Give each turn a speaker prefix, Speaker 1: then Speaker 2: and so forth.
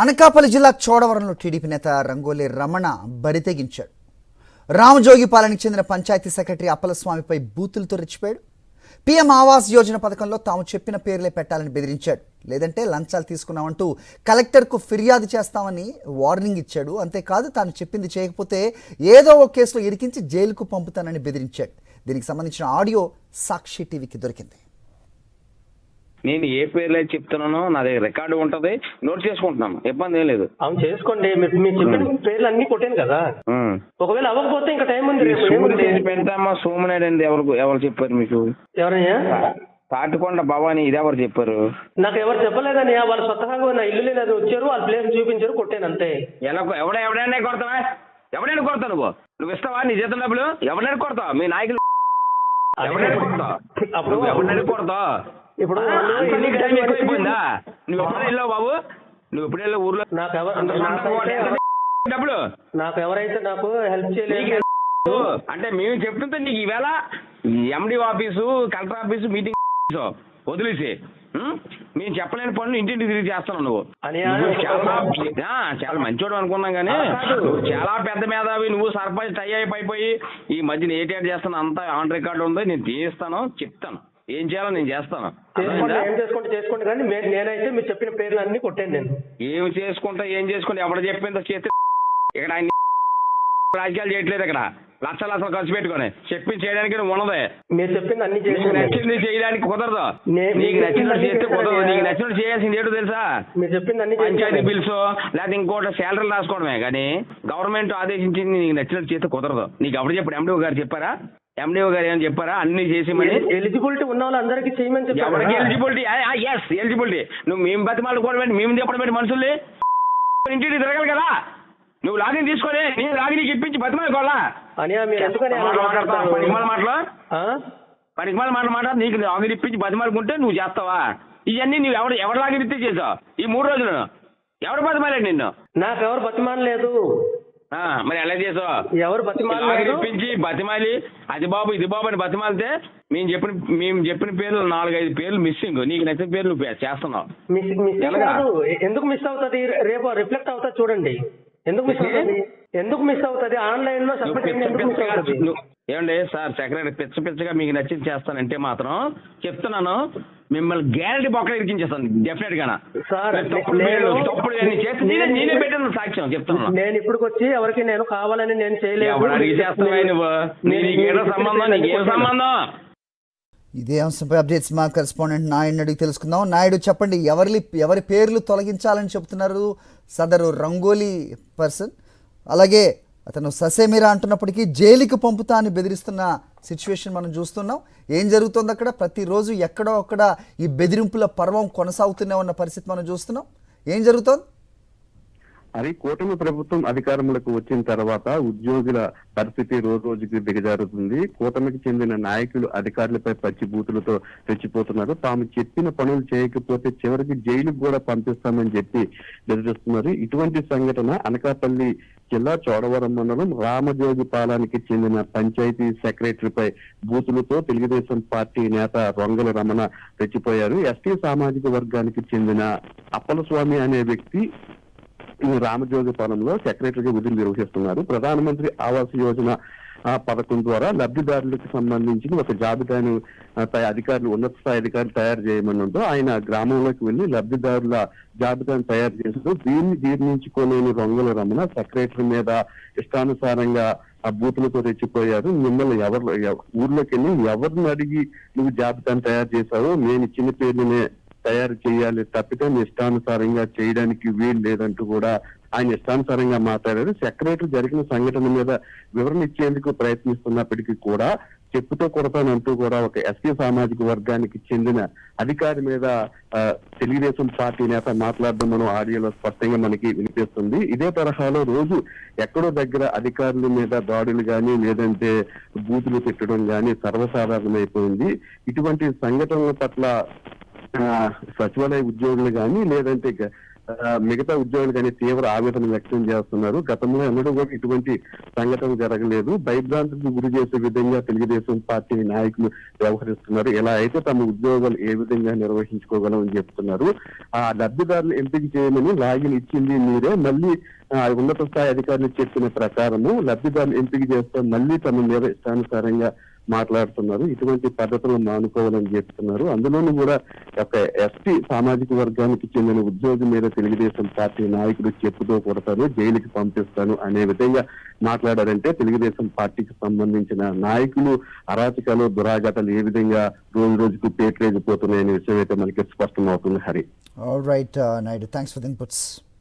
Speaker 1: అనకాపల్లి జిల్లా చోడవరంలో టీడీపీ నేత రంగోలి రమణ బరితెగించాడు. రామజోగిపాలెనికి చెందిన పంచాయతీ సెక్రటరీ అప్పలస్వామిపై బూతులతో రెచ్చిపోయాడు. పీఎం ఆవాస్ యోజన పథకంలో తాము చెప్పిన పేర్లే పెట్టాలని బెదిరించాడు. లేదంటే లంచాలు తీసుకున్నామంటూ కలెక్టర్కు ఫిర్యాదు చేస్తామని వార్నింగ్ ఇచ్చాడు. అంతేకాదు తాను చెప్పింది చేయకపోతే ఏదో ఒక కేసులో ఇరికించి జైలుకు పంపుతానని బెదిరించాడు. దీనికి సంబంధించిన ఆడియో సాక్షి టీవీకి దొరికింది.
Speaker 2: నేను ఏ పేర్లు అయితే చెప్తున్నానో నా దగ్గర రికార్డు ఉంటది, నోట్ చేసుకుంటున్నాను, ఇబ్బంది ఏం లేదు.
Speaker 3: అవును చేసుకోండి. మీరు చెప్పిన పేర్లు అన్ని కొట్టాను కదా, ఒకవేళ అవ్వకపోతే ఇంకా టైం ఉంది.
Speaker 2: పెంటమ్మ సోమనాయుడు అండి. ఎవరు చెప్పారు మీకు?
Speaker 3: ఎవరయ్యా?
Speaker 2: తాటికొండ భవాని, ఇది ఎవరు చెప్పారు?
Speaker 3: నాకు ఎవరు చెప్పలేదని, వాళ్ళు స్వతహాగా నా ఇల్లు లేదు వచ్చారు, వాళ్ళ ప్లేస్ చూపించారు, కొట్టాను అంతే.
Speaker 2: ఎవడైనా కొడతావా? ఎవడైనా కొడతావు నువ్వు ఇస్తావా? నీ జీతం డబ్బులు ఎవరైనా కొడతావు? మీ నాయకులు ఎవరైనా కొడతావు? అప్పుడు ఎవరైనా కొడతావు?
Speaker 3: ఇప్పుడు
Speaker 2: ఎక్కువైపోయిందా? నువ్వు ఎప్పుడు వెళ్ళావు బాబు? నువ్వు ఎప్పుడు వెళ్ళావు ఊర్లో? డబ్బులు
Speaker 3: నాకు ఎవరైతే నాకు హెల్ప్ చేయలేదు
Speaker 2: అంటే మేము చెప్తుంటే నీకు ఈవేళ ఎండి ఆఫీసు, కలెక్టర్ ఆఫీసు మీటింగ్ వదిలేసి మేము చెప్పలేని పనులు ఇంటింటి తిరిగి చేస్తున్నావు నువ్వు. చాలా మంచోడు అనుకున్నాం కానీ నువ్వు చాలా పెద్ద మేధావి. నువ్వు సర్పంచ్ టై అయిపోయి ఈ మధ్యన ఏటీఆర్ చేస్తాను, అంతా ఆన్ రికార్డు ఉంది. నేను తీస్తాను, చెప్తాను ఏం చేయాలో నేను చేస్తాను.
Speaker 3: చేసుకోండి కానీ నేనైతే మీరు చెప్పిన పేర్లు అన్ని కొట్టాను. నేను
Speaker 2: ఏం చేసుకుంటా ఎవరు చెప్పిందో చేస్తే ఇక్కడ ఆయన రాజకీయాలు చేయట్లేదు. ఇక్కడ లక్షలు ఖర్చు పెట్టుకొని చెప్పింది చేయడానికి నువ్వు ఉన్నదే.
Speaker 3: మీరు చెప్పింది అన్ని
Speaker 2: నచ్చింది చేయడానికి కుదరదు. నీకు నచ్చినట్టు చేస్తే కుదరదు. నీకు నచ్చినట్టు చేయాల్సింది ఏంటో తెలుసా?
Speaker 3: మీరు చెప్పింది అన్ని
Speaker 2: పంచాయతీ బిల్స్ లేకపోతే ఇంకోటి శాలరీలు రాసుకోవడమే కానీ గవర్నమెంట్ ఆదేశించింది నీకు నచ్చినట్టు చేస్తే కుదరదు. నీకు ఎవరు చెప్పారు? ఎండిఓ గారు చెప్పారా? ఎండిఓ గారు ఏమని చెప్పారా? అన్ని చేసి మరి
Speaker 3: ఎలిజిబిలిటీ ఉన్న వాళ్ళు అందరికీ చేయమని చెప్పారు.
Speaker 2: ఎవరికి ఎలిజిబిలిటీ? Yes eligibility. నువ్వు మేము బతిమాలుకోవడం మేము చెప్పడం ఏంటి? మనుషుల్ని ఇంటికి తిరగాలి కదా. నువ్వు లాగిన్ తీసుకొని నేను లాగిన్ నీకు ఇప్పించి బతిమాలుకోవాలా? పనికిమాల మాటలు నీకు లాగిన్ ఇప్పించి బతిమాలుకుంటే నువ్వు చేస్తావా? ఇవన్నీ నువ్వు ఎవరు లాగిన్ ఇస్తే చేసావు ఈ 3 రోజులు? ఎవరు బతిమాలాడు నిన్ను?
Speaker 3: నాకు ఎవరు బతిమాలలేదు.
Speaker 2: మరి ఎలా చేసావు?
Speaker 3: ఎవరు బతిమాలి
Speaker 2: ఇప్పించి బతిమాలి అది బాబు ఇది బాబు అని బతిమాలితే మేము చెప్పిన పేర్లు 4-5 పేర్లు మిస్సింగ్. నీకు నచ్చిన పేర్లు నువ్వు చేస్తున్నావు.
Speaker 3: ఎందుకు మిస్ అవుతుంది? రేపు రిఫ్లెక్ట్ అవుతా చూడండి. ఎందుకు మిస్ అవుతుంది? ఆన్లైన్ లో
Speaker 2: ఏమండి సార్ సెక్రటరీ పిచ్చగా మీకు నచ్చింది చేస్తానంటే మాత్రం చెప్తున్నాను, మిమ్మల్ని గ్యారంటీ బొక్కలు ఇరికించేస్తాను డెఫినెట్ గా. నేనే పెట్టిన సాక్ష్యం చెప్తున్నాను.
Speaker 3: నేను ఇప్పటికి వచ్చి ఎవరికి నేను కావాలని నేను చేయలేదు.
Speaker 2: అడిగి చేస్తావా నువ్వు? నీకేదో సంబంధం, నీకేం సంబంధం?
Speaker 1: ఇదే అంశంపై అప్డేట్స్ మా కరెస్పాండెంట్ నాయుడు అడిగి తెలుసుకుందాం. నాయుడు చెప్పండి, ఎవరి పేర్లు తొలగించాలని చెప్తున్నారు సదరు రంగోలి పర్సన్? అలాగే అతను ససేమిరా అంటున్నప్పటికీ జైలుకి పంపుతా అని బెదిరిస్తున్న సిచ్యువేషన్ మనం చూస్తున్నాం. ఏం జరుగుతుంది అక్కడ? ప్రతిరోజు ఎక్కడో అక్కడ ఈ బెదిరింపుల పర్వం కొనసాగుతూనే ఉన్న పరిస్థితి మనం చూస్తున్నాం. ఏం జరుగుతోంది?
Speaker 4: అది కూటమి ప్రభుత్వం అధికారంలోకి వచ్చిన తర్వాత ఉద్యోగుల పరిస్థితి రోజుకి దిగజారుతుంది. కూటమికి చెందిన నాయకులు అధికారులపై పచ్చి బూతులతో రెచ్చిపోతున్నారు. తాము చెప్పిన పనులు చేయకపోతే చివరికి జైలుకు కూడా పంపిస్తామని చెప్పి బెదిరిస్తున్నారు. ఇటువంటి సంఘటన అనకాపల్లి జిల్లా చోడవరం మండలం రామజోగిపాలెనికి చెందిన పంచాయతీ సెక్రటరీపై బూతులతో తెలుగుదేశం పార్టీ నేత రొంగల రమణ రెచ్చిపోయారు. ఎస్టీ సామాజిక వర్గానికి చెందిన అప్పలస్వామి అనే వ్యక్తి రామజోగిపాలెంలో సెక్రటరీగా విధులు నిర్వహిస్తున్నారు. ప్రధానమంత్రి ఆవాస్ యోజన పథకం ద్వారా లబ్ధిదారులకు సంబంధించిన ఒక జాబితాను అధికారులు, ఉన్నత స్థాయి అధికారులు తయారు చేయమన్నట్టు ఆయన గ్రామంలోకి వెళ్లి లబ్ధిదారుల జాబితాను తయారు చేశారు. దీన్ని జీర్ణించుకోలేని రొంగల రమణ సెక్రటరీ మీద ఇష్టానుసారంగా ఆ బూతులతో రెచ్చిపోయారు. మిమ్మల్ని ఊర్లోకి వెళ్ళి ఎవరిని అడిగి నువ్వు జాబితాను తయారు చేశావు? నేను ఇచ్చిన పేర్లనే తయారు చేయాలి తప్పితే మీ ఇష్టానుసారంగా చేయడానికి వీలు లేదంటూ కూడా ఆయన ఇష్టానుసారంగా మాట్లాడారు. సెక్రటరీ జరిగిన సంఘటన మీద వివరణ ఇచ్చేందుకు ప్రయత్నిస్తున్నప్పటికీ కూడా చెప్పుతో కొడతానంటూ కూడా ఒక ఎస్టీ సామాజిక వర్గానికి చెందిన అధికారి మీద తెలుగుదేశం పార్టీ నేత మాట్లాడడం మనం ఆడియోలో స్పష్టంగా మనకి వినిపిస్తుంది. ఇదే తరహాలో రోజు ఎక్కడో దగ్గర అధికారుల మీద దాడులు కానీ లేదంటే బూతులు పెట్టడం కానీ సర్వసాధారణమైపోయింది. ఇటువంటి సంఘటనల పట్ల సచివాలయ ఉద్యోగులు కానీ లేదంటే మిగతా ఉద్యోగులు కానీ తీవ్ర ఆవేదన వ్యక్తం చేస్తున్నారు. గతంలో ఎన్నడూ కూడా ఇటువంటి సంఘటన జరగలేదు. భయభ్రాంతికి గురి చేసే విధంగా తెలుగుదేశం పార్టీ నాయకులు వ్యవహరిస్తున్నారు. ఇలా అయితే తమ ఉద్యోగాలు ఏ విధంగా నిర్వహించుకోగలమని చెప్తున్నారు. ఆ లబ్ధిదారులు ఎంపిక చేయమని లాగిన్ ఇచ్చింది మీరే, మళ్ళీ ఉన్నత స్థాయి అధికారులు చెప్పిన ప్రకారము లబ్ధిదారులు ఎంపిక చేస్తే మళ్ళీ తమ మీద ఇష్టానుసారంగా మాట్లాడుతున్నారు. ఇటువంటి పద్ధతులను మానుకోవాలని చెప్తున్నారు. అందులోనూ కూడా ఒక ఎస్టీ సామాజిక వర్గానికి చెందిన ఉద్యోగి మీద తెలుగుదేశం పార్టీ నాయకుడు చెప్పుతో కొడతాను, జైలుకి పంపిస్తాను అనే విధంగా మాట్లాడారంటే తెలుగుదేశం పార్టీకి సంబంధించిన నాయకులు అరాచకాలు దురాఘాతాలు ఏ విధంగా రోజు రోజుకు పేటరేగిపోతున్నాయనే విషయం అయితే మనకి స్పష్టమవుతుంది. Hari.
Speaker 1: All right Naidu, thanks for the inputs.